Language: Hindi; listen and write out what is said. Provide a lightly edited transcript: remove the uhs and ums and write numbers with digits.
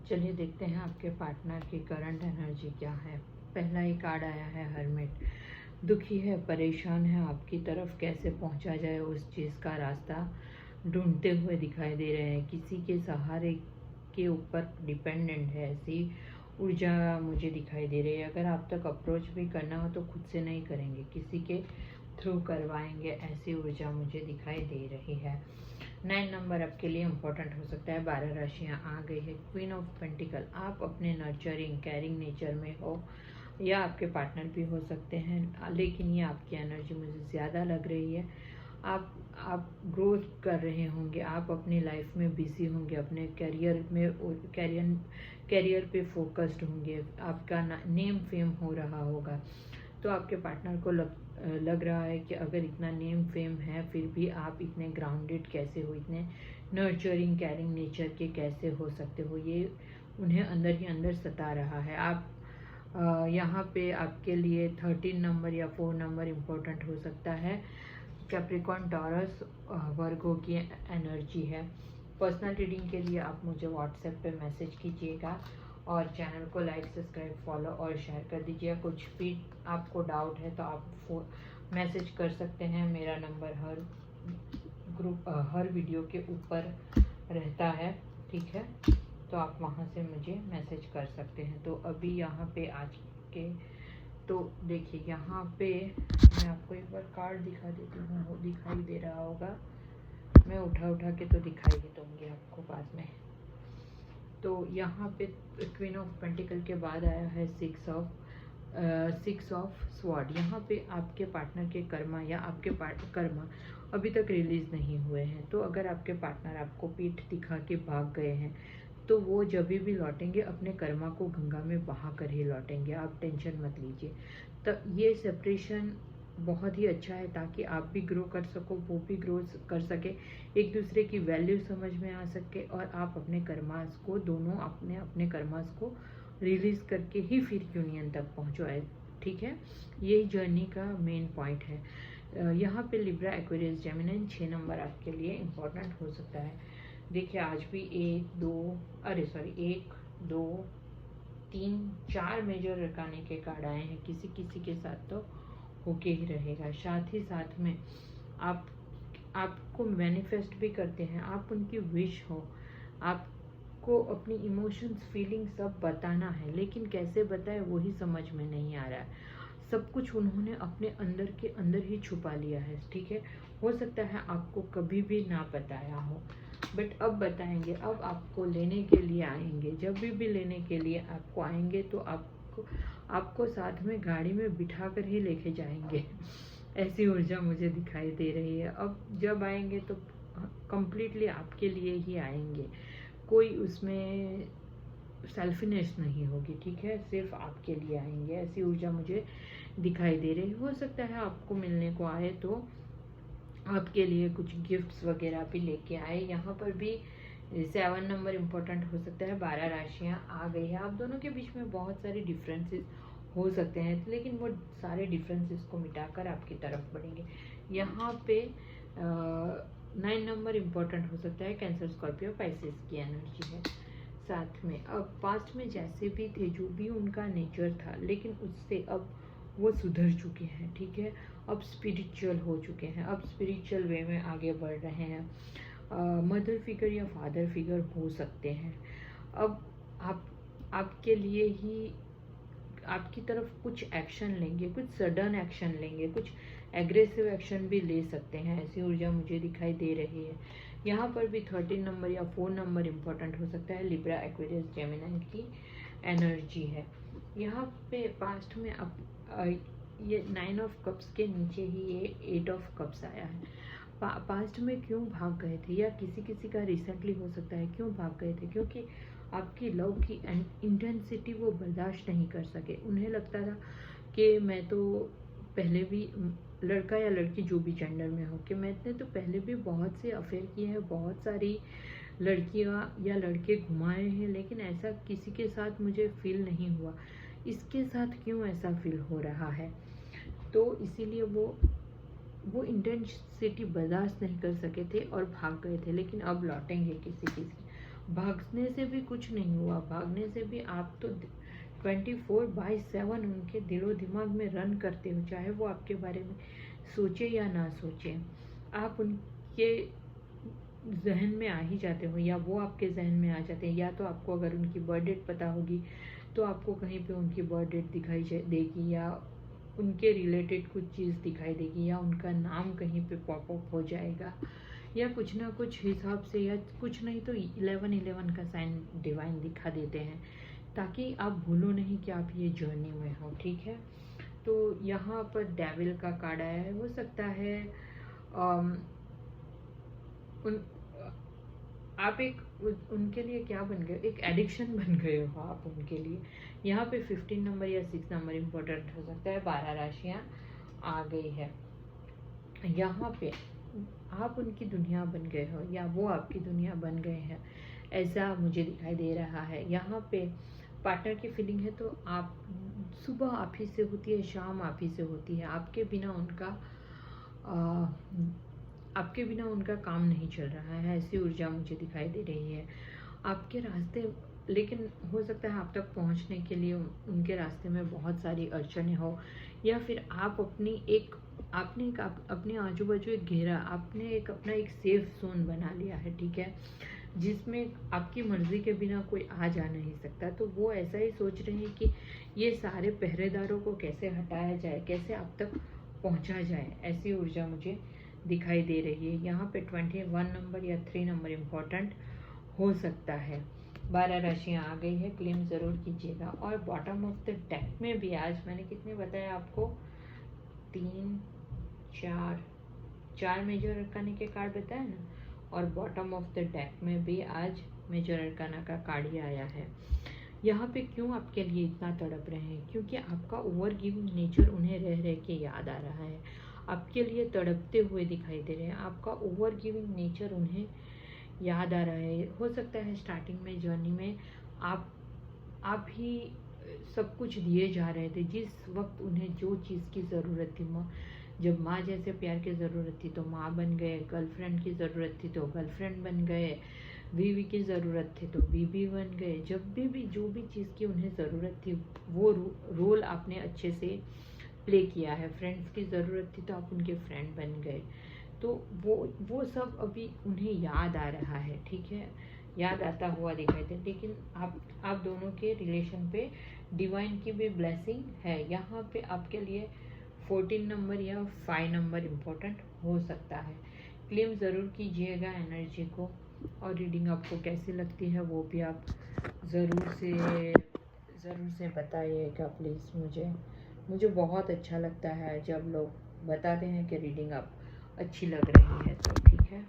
चलिए देखते हैं आपके पार्टनर की करंट एनर्जी क्या है। पहला ही कार्ड आया है हर्मिट। दुखी है, परेशान है, आपकी तरफ कैसे पहुंचा जाए उस चीज़ का रास्ता ढूंढते हुए दिखाई दे रहे हैं। किसी के सहारे के ऊपर डिपेंडेंट है, ऐसी ऊर्जा मुझे दिखाई दे रही है। अगर आप तक अप्रोच भी करना हो तो खुद से नहीं करेंगे, किसी के थ्रू करवाएंगे, ऐसी ऊर्जा मुझे दिखाई दे रही है। 9 नंबर आपके लिए इम्पोर्टेंट हो सकता है। 12 राशियाँ आ गई है। क्वीन ऑफ पेंटिकल, आप अपने नर्चरिंग केयरिंग नेचर में हो या आपके पार्टनर भी हो सकते हैं, लेकिन ये आपकी एनर्जी मुझे ज़्यादा लग रही है। आप ग्रोथ कर रहे होंगे, आप अपनी लाइफ में बिजी होंगे, अपने करियर में करियर पे फोकस्ड होंगे, आपका नेम फेम हो रहा होगा। तो आपके पार्टनर को लग रहा है कि अगर इतना नेम फेम है फिर भी आप इतने ग्राउंडेड कैसे हो, इतने नर्चरिंग केयरिंग नेचर के कैसे हो सकते हो, ये उन्हें अंदर ही अंदर सता रहा है। आप यहाँ पे आपके लिए 13 नंबर या 4 नंबर इम्पोर्टेंट हो सकता है। कैप्रिकॉर्न, टॉरस, वर्गो की एनर्जी है। पर्सनल रीडिंग के लिए आप मुझे व्हाट्सएप पे मैसेज कीजिएगा और चैनल को लाइक, सब्सक्राइब, फॉलो और शेयर कर दीजिएगा। कुछ भी आपको डाउट है तो आप मैसेज कर सकते हैं। मेरा नंबर हर वीडियो के ऊपर रहता है, ठीक है, तो आप वहाँ से मुझे मैसेज कर सकते हैं। तो अभी यहाँ पे आज के तो देखिए, यहाँ पे मैं आपको एक बार कार्ड दिखा देती हूँ, वो दिखाई दे रहा होगा। मैं उठा के तो दिखाई ही दूँगी आपको बाद में। तो यहाँ पे क्वीन ऑफ पेंटिकल के बाद आया है 6 ऑफ स्वॉर्ड। यहाँ पे आपके पार्टनर के कर्मा या आपके कर्मा अभी तक रिलीज नहीं हुए हैं। तो अगर आपके पार्टनर आपको पीठ दिखा के भाग गए हैं तो वो जब भी लौटेंगे अपने कर्मा को गंगा में बहा कर ही लौटेंगे, आप टेंशन मत लीजिए। तो ये सेपरेशन बहुत ही अच्छा है ताकि आप भी ग्रो कर सको, वो भी ग्रो कर सके, एक दूसरे की वैल्यू समझ में आ सके और आप अपने कर्मास को दोनों अपने कर्मास को रिलीज करके ही फिर यूनियन तक पहुँचो, ठीक है। यही जर्नी का मेन पॉइंट है। यहाँ पे लिब्रा, एक्वेरियस, जेमिनी 6 नंबर आपके लिए इम्पोर्टेंट हो सकता है। देखिए आज भी 1 2 3 4 मेजर रकाने के कार्ड आए हैं। किसी किसी के साथ तो होके ही रहेगा। साथ ही साथ में आपको मैनिफेस्ट भी करते हैं, आप उनकी विश हो, आपको अपनी इमोशंस फीलिंग सब बताना है, लेकिन कैसे बताए वही समझ में नहीं आ रहा है। सब कुछ उन्होंने अपने अंदर के अंदर ही छुपा लिया है, ठीक है। हो सकता है आपको कभी भी ना बताया हो, बट अब बताएंगे। अब आपको लेने के लिए आएंगे, जब भी लेने के लिए आपको आएंगे तो आपको साथ में गाड़ी में बिठा कर ही लेके जाएंगे। ऐसी ऊर्जा मुझे दिखाई दे रही है। अब जब आएंगे तो कम्प्लीटली आपके लिए ही आएंगे, कोई उसमें सेल्फिनेस नहीं होगी, ठीक है, सिर्फ आपके लिए आएंगे। ऐसी ऊर्जा मुझे दिखाई दे रही। हो सकता है आपको मिलने को आए तो आपके लिए कुछ गिफ्ट्स वगैरह भी लेके आए। यहाँ पर भी 7 नंबर इम्पोर्टेंट हो सकता है। 12 राशियाँ आ गई है। आप दोनों के बीच में बहुत सारे डिफरेंसेस हो सकते हैं, लेकिन वो सारे डिफरेंसेस को मिटाकर आपकी तरफ बढ़ेंगे। यहाँ पे 9 नंबर इम्पोर्टेंट हो सकता है। कैंसर, स्कॉर्पियो, पाइसेस की एनर्जी है साथ में। अब पास्ट में जैसे भी थे, जो भी उनका नेचर था, लेकिन उससे अब वो सुधर चुके हैं, ठीक है। अब स्पिरिचुअल हो चुके हैं, अब स्पिरिचुअल वे में आगे बढ़ रहे हैं। मदर फिगर या फादर फिगर हो सकते हैं। अब आपके लिए ही आपकी तरफ कुछ एक्शन लेंगे, कुछ सडन एक्शन लेंगे, कुछ एग्रेसिव एक्शन भी ले सकते हैं। ऐसी ऊर्जा मुझे दिखाई दे रही है। यहाँ पर भी 13 नंबर या 4 नंबर इम्पोर्टेंट हो सकता है। लिब्रा, एक्वेरियस, जेमिनी की एनर्जी है। यहाँ पे पास्ट में ये 9 ऑफ कप्स के नीचे ही ये 8 ऑफ कप्स आया है। पास्ट में क्यों भाग गए थे, या किसी किसी का रिसेंटली हो सकता है क्यों भाग गए थे, क्योंकि आपकी लव की इंटेंसिटी वो बर्दाश्त नहीं कर सके। उन्हें लगता था कि मैं तो पहले भी, लड़का या लड़की जो भी जेंडर में हो, कि मैंने तो पहले भी बहुत से अफेयर किए हैं, बहुत सारी लड़कियां या लड़के घुमाए हैं, लेकिन ऐसा किसी के साथ मुझे फील नहीं हुआ। इसके साथ क्यों ऐसा फील हो रहा है? तो इसीलिए वो इंटेंसिटी बर्दाश्त नहीं कर सके थे और भाग गए थे, लेकिन अब लौटेंगे किसी किसी। भागने से भी कुछ नहीं हुआ, भागने से भी आप तो 24/7 उनके दिलो दिमाग में रन करते हो, चाहे वो आपके बारे में सोचे या ना सोचे, आप उनके जहन में आ ही जाते हो, या वो आपके जहन में आ जाते हैं। या तो आपको अगर उनकी बर्थ डेट पता होगी तो आपको कहीं पे उनकी बर्थ डेट दिखाई देगी, या उनके रिलेटेड कुछ चीज़ दिखाई देगी, या उनका नाम कहीं पे पॉपअप हो जाएगा, या कुछ ना कुछ हिसाब से, या कुछ नहीं तो 11 का साइन डिवाइन दिखा देते हैं, ताकि आप भूलो नहीं कि आप ये जर्नी में हो। ठीक है, तो यहाँ पर डेविल का कार्ड आया है। हो सकता है उन आप उनके लिए क्या बन गए, एक एडिक्शन बन गए हो आप उनके लिए। यहाँ पे 15 नंबर या 6 नंबर इम्पोर्टेंट हो सकता है। 12 राशियाँ आ गई है। यहाँ पे आप उनकी दुनिया बन गए हो, या वो आपकी दुनिया बन गए हैं, ऐसा मुझे दिखाई दे रहा है। यहाँ पे पार्टनर की फीलिंग है, तो आप सुबह आप ही से होती है, शाम आप ही से होती है। आपके बिना उनका काम नहीं चल रहा है, ऐसी ऊर्जा मुझे दिखाई दे रही है। आपके रास्ते, लेकिन हो सकता है आप तक पहुंचने के लिए उनके रास्ते में बहुत सारी अड़चनें हो, या फिर आप अपने आजू बाजू एक घेरा, आपने अपना एक सेफ जोन बना लिया है। ठीक है, जिसमें आपकी मर्जी के बिना कोई आ जा नहीं सकता। तो वो ऐसा ही सोच रहे हैं कि ये सारे पहरेदारों को कैसे हटाया जाए, कैसे आप तक पहुंचा जाए, ऐसी ऊर्जा मुझे दिखाई दे रही है। यहाँ पे 21 नंबर या 3 नंबर इम्पोर्टेंट हो सकता है। 12 राशियाँ आ गई है, क्लेम ज़रूर कीजिएगा। और बॉटम ऑफ द डेक में भी आज मैंने कितने बताया आपको, 3 4 मेजर अरकाना के कार्ड बताया ना, और बॉटम ऑफ द डेक में भी आज मेजर अरकाना का कार्ड ही आया है। यहाँ पे क्यों आपके लिए इतना तड़प रहे हैं, क्योंकि आपका ओवर गिविंग नेचर उन्हें रह रह के याद आ रहा है, आपके लिए तड़पते हुए दिखाई दे रहे हैं। आपका ओवर गिविंग नेचर उन्हें याद आ रहा है। हो सकता है स्टार्टिंग में जर्नी में आप ही सब कुछ दिए जा रहे थे, जिस वक्त उन्हें जो चीज़ की ज़रूरत थी। जब माँ जैसे प्यार की ज़रूरत थी तो माँ बन गए, गर्लफ्रेंड की ज़रूरत थी तो गर्लफ्रेंड बन गए, बीवी की ज़रूरत थी तो बीवी बन गए। जब भी जो भी चीज़ की उन्हें ज़रूरत थी वो रोल आपने अच्छे से प्ले किया है। फ्रेंड्स की ज़रूरत थी तो आप उनके फ्रेंड बन गए। तो वो सब अभी उन्हें याद आ रहा है। ठीक है, याद आता हुआ दिखाई दे, लेकिन आप दोनों के रिलेशन पे डिवाइन की भी ब्लेसिंग है। यहाँ पे आपके लिए 14 नंबर या 5 नंबर इम्पोर्टेंट हो सकता है। क्लेम ज़रूर कीजिएगा एनर्जी को, और रीडिंग आपको कैसी लगती है वो भी आप ज़रूर से बताइएगा प्लीज़। मुझे बहुत अच्छा लगता है जब लोग बताते हैं कि रीडिंग आप अच्छी लग रही है। तो ठीक है।